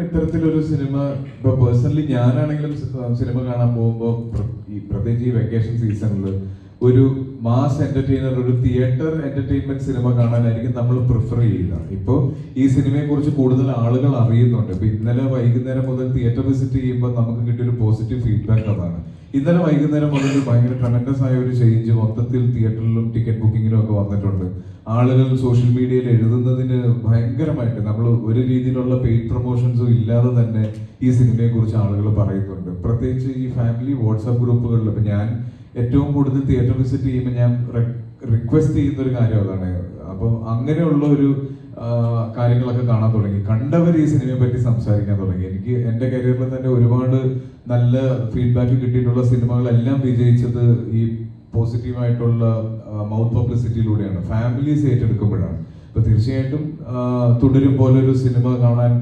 ഇത്തരത്തിലൊരു സിനിമ ഇപ്പൊ personally ഞാനാണെങ്കിലും cinema കാണാൻ പോകുമ്പോൾ പ്രത്യേകിച്ച് ഈ വെക്കേഷൻ സീസണിൽ ഒരു മാസ് എന്റർടൈനർ, ഒരു തിയേറ്റർ എന്റർടൈൻമെന്റ് സിനിമ കാണാനായിരിക്കും നമ്മൾ പ്രിഫർ ചെയ്യുക. ഇപ്പോൾ ഈ സിനിമയെ കുറിച്ച് കൂടുതൽ ആളുകൾ അറിയുന്നുണ്ട്. ഇപ്പൊ ഇന്നലെ വൈകുന്നേരം മുതൽ തിയേറ്റർ വിസിറ്റ് ചെയ്യുമ്പോൾ നമുക്ക് കിട്ടിയൊരു പോസിറ്റീവ് ഫീഡ്ബാക്ക് അതാണ്. ഇന്നലെ വൈകുന്നേരം മുതൽ ഭയങ്കര ട്രെമൻഡസ് ആയ ഒരു ചേഞ്ച് മൊത്തത്തിൽ തിയേറ്ററിലും ടിക്കറ്റ് ബുക്കിങ്ങിലും ഒക്കെ വന്നിട്ടുണ്ട്. ആളുകൾ സോഷ്യൽ മീഡിയയിൽ എഴുതുന്നതിന് ഭയങ്കരമായിട്ട് നമ്മൾ ഒരു രീതിയിലുള്ള പെയ്ഡ് പ്രൊമോഷൻസും ഇല്ലാതെ തന്നെ ഈ സിനിമയെ കുറിച്ച് ആളുകൾ പറയുന്നുണ്ട്. പ്രത്യേകിച്ച് ഈ ഫാമിലി വാട്സാപ്പ് ഗ്രൂപ്പുകളിൽ ഇപ്പൊ ഞാൻ ഏറ്റവും കൂടുതൽ തിയേറ്റർ വിസിറ്റ് ചെയ്യുമ്പോൾ ഞാൻ റിക്വസ്റ്റ് ചെയ്യുന്ന ഒരു കാര്യം അതാണ്. അപ്പോൾ അങ്ങനെയുള്ള ഒരു കാര്യങ്ങളൊക്കെ കാണാൻ തുടങ്ങി. കണ്ടവർ ഈ സിനിമയെ പറ്റി സംസാരിക്കാൻ തുടങ്ങി. എനിക്ക് എൻ്റെ കരിയറിൽ തന്നെ ഒരുപാട് നല്ല ഫീഡ്ബാക്ക് കിട്ടിയിട്ടുള്ള സിനിമകളെല്ലാം വിജയിച്ചത് ഈ പോസിറ്റീവായിട്ടുള്ള മൗത്ത് പബ്ലിസിറ്റിയിലൂടെയാണ്, ഫാമിലീസ് ഏറ്റെടുക്കുമ്പോഴാണ്. ഇപ്പൊ തീർച്ചയായിട്ടും തുടരും പോലൊരു സിനിമ കാണാൻ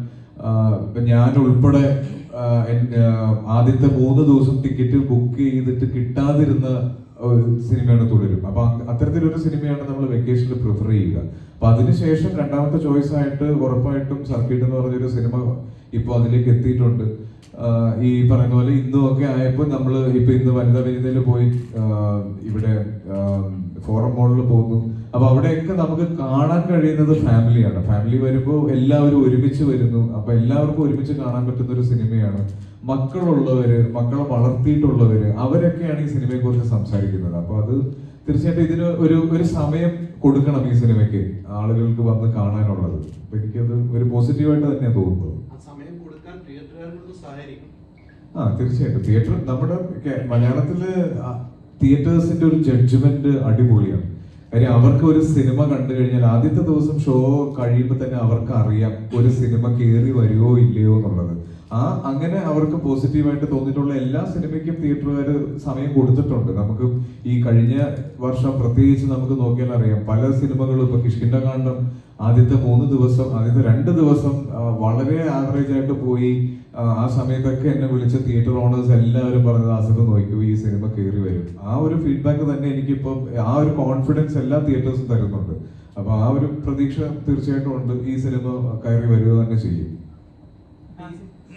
ഞാൻ ഉൾപ്പെടെ ആദ്യത്തെ 3 ദിവസം ടിക്കറ്റ് ബുക്ക് ചെയ്തിട്ട് കിട്ടാതിരുന്ന ഒരു സിനിമയാണ് തുടരും. അപ്പൊ അത്തരത്തിലൊരു സിനിമയാണ് നമ്മൾ വെക്കേഷനിൽ പ്രിഫർ ചെയ്യുക. അപ്പൊ അതിനുശേഷം രണ്ടാമത്തെ ചോയ്സ് ആയിട്ട് ഉറപ്പായിട്ടും സർക്കിട്ട് എന്ന് പറഞ്ഞൊരു സിനിമ ഇപ്പൊ അതിലേക്ക് എത്തിയിട്ടുണ്ട്. ഈ പറയുന്ന പോലെ ഇന്നും ഒക്കെ ആയപ്പോൾ നമ്മൾ ഇപ്പൊ ഇന്ന് വനിതാ വിനിതയിൽ പോയി ഇവിടെ ഫോറം മോളിൽ പോകുന്നു. അപ്പൊ അവിടെയൊക്കെ നമുക്ക് കാണാൻ കഴിയുന്നത് ഫാമിലിയാണ്. ഫാമിലി വരുമ്പോൾ എല്ലാവരും ഒരുമിച്ച് വരുന്നു. അപ്പൊ എല്ലാവർക്കും ഒരുമിച്ച് കാണാൻ പറ്റുന്ന ഒരു സിനിമയാണ്. മക്കളുള്ളവര്, മക്കളെ വളർത്തിയിട്ടുള്ളവര്, അവരൊക്കെയാണ് ഈ സിനിമയെ കുറിച്ച് സംസാരിക്കുന്നത്. അപ്പൊ അത് തീർച്ചയായിട്ടും ഇതിന് ഒരു സമയം കൊടുക്കണം ഈ സിനിമയ്ക്ക്, ആളുകൾക്ക് വന്ന് കാണാനുള്ളത്. അപ്പൊ എനിക്കത് ഒരു പോസിറ്റീവായിട്ട് തന്നെയാണ് തോന്നുന്നത്. തീർച്ചയായിട്ടും തിയേറ്റർ, നമ്മുടെ മലയാളത്തില് തിയേറ്റേഴ്സിന്റെ ഒരു ജഡ്ജ്മെന്റ് അടിപൊളിയാണ്. കാര്യം അവർക്ക് ഒരു സിനിമ കണ്ടു കഴിഞ്ഞാൽ ആദ്യത്തെ ദിവസം ഷോ കഴിയുമ്പോൾ തന്നെ അവർക്ക് അറിയാം ഒരു സിനിമ കയറി വരുമോ ഇല്ലയോ എന്നുള്ളത്. അങ്ങനെ അവർക്ക് പോസിറ്റീവായിട്ട് തോന്നിയിട്ടുള്ള എല്ലാ സിനിമയ്ക്കും തിയേറ്ററുകാർ സമയം കൊടുത്തിട്ടുണ്ട്. നമുക്ക് ഈ കഴിഞ്ഞ വർഷം പ്രത്യേകിച്ച് നമുക്ക് നോക്കിയാൽ അറിയാം, പല സിനിമകളും ഇപ്പൊ കിഷ്കിന്ധകാണ്ഡം ആദ്യത്തെ 3 ദിവസം, ആദ്യത്തെ 2 ദിവസം വളരെ ആവറേജ് ആയിട്ട് പോയി. ആ സമയത്തൊക്കെ എന്നെ വിളിച്ച തിയേറ്റർ ഓണേഴ്സ് എല്ലാവരും പറഞ്ഞത് അസുഖം നോക്കൂ, ഈ സിനിമ കയറി വരും. ആ ഒരു ഫീഡ്ബാക്ക് തന്നെ എനിക്കിപ്പം ആ ഒരു കോൺഫിഡൻസ് എല്ലാ തിയേറ്റേഴ്സും തരുന്നുണ്ട്. അപ്പൊ ആ ഒരു പ്രതീക്ഷ തീർച്ചയായിട്ടും ഉണ്ട്, ഈ സിനിമ കയറി വരിക തന്നെ ചെയ്യും.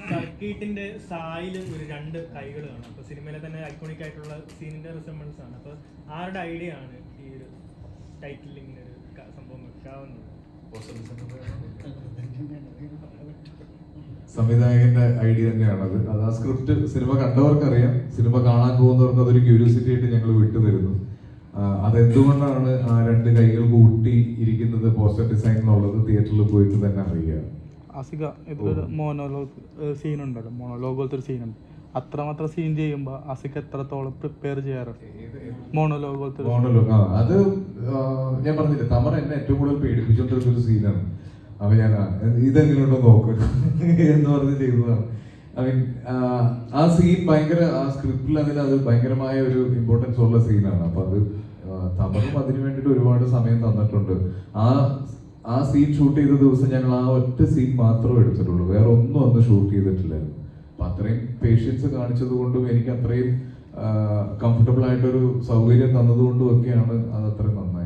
സർക്കീട്ടിന്റെ സായില് ഒരു 2 കൈകൾ കാണാം. അപ്പൊ സിനിമയിലെ തന്നെ ഐക്കോണിക് ആയിട്ടുള്ള സീനിന്റെ റിസംബിൾസ് ആണ്. അപ്പൊ ആരുടെ ഐഡിയ ആണ് ഈ ഒരു ടൈറ്റിൽ ഇങ്ങനെ ഒരു സംഭവം വെക്കാവുന്നത്? സംവിധായകന്റെ ഐഡിയ തന്നെയാണത്. അത് ആ സ്ക്രിപ്റ്റ് സിനിമ കണ്ടവർക്കറിയാം, സിനിമ കാണാൻ പോകുന്നവർക്ക് അതൊരു ക്യൂരിയോസിറ്റി ആയിട്ട് ഞങ്ങൾ വിട്ടുതരുന്നു. അതെന്തുകൊണ്ടാണ് ആ 2 കൈകൾ കൂട്ടി ഇരിക്കുന്നത് പോസ്റ്റർ ഡിസൈൻ എന്നുള്ളത് തിയേറ്ററിൽ പോയിട്ട് തന്നെ അറിയുക. ആസിക ഇതിലൊരു മോണോലോഗ് സീൻ ഉണ്ടല്ലോ, മോണോലോഗ് പോലത്തെ ഒരു സീനുണ്ട്. അത്രമാത്രം സീൻ ചെയ്യുമ്പോൾ ആസിക എത്രത്തോളം പ്രിപ്പയർ ചെയ്യാറുണ്ട്? മോണോലോഗ് പോലത്തെ അത് ഞാൻ പറഞ്ഞില്ലേ, തമർ എന്നെ ഏറ്റവും കൂടുതൽ പേടിപ്പിച്ചോണ്ടിരുന്നൊരു സീനാണ്. അപ്പൊ ഞാൻ ഇതെങ്ങനെയുണ്ടോ നോക്കും എന്ന് പറഞ്ഞ് ചെയ്തതാണ്. ഐ മീൻ ആ സീൻ ഭയങ്കര, ആ സ്ക്രിപ്റ്റിൽ അങ്ങനെ അത് ഭയങ്കരമായ ഒരു ഇമ്പോർട്ടൻസ് ഉള്ള സീനാണ്. അപ്പൊ അത് തമറും അതിനു വേണ്ടിയിട്ട് ഒരുപാട് സമയം തന്നിട്ടുണ്ട്. ആ സീൻ ഷൂട്ട് ചെയ്ത ദിവസം ഞങ്ങൾ ആ ഒറ്റ സീൻ മാത്രമേ എടുത്തിട്ടുള്ളൂ, വേറെ ഒന്നും ഷൂട്ട് ചെയ്തിട്ടില്ലായിരുന്നു. അപ്പൊ അത്രയും പേഷ്യൻസ് കാണിച്ചത് കൊണ്ടും എനിക്ക് അത്രയും കംഫർട്ടബിൾ ആയിട്ടൊരു സൗകര്യം തന്നതുകൊണ്ടും ഒക്കെയാണ് അത് അത്രയും നന്നായി.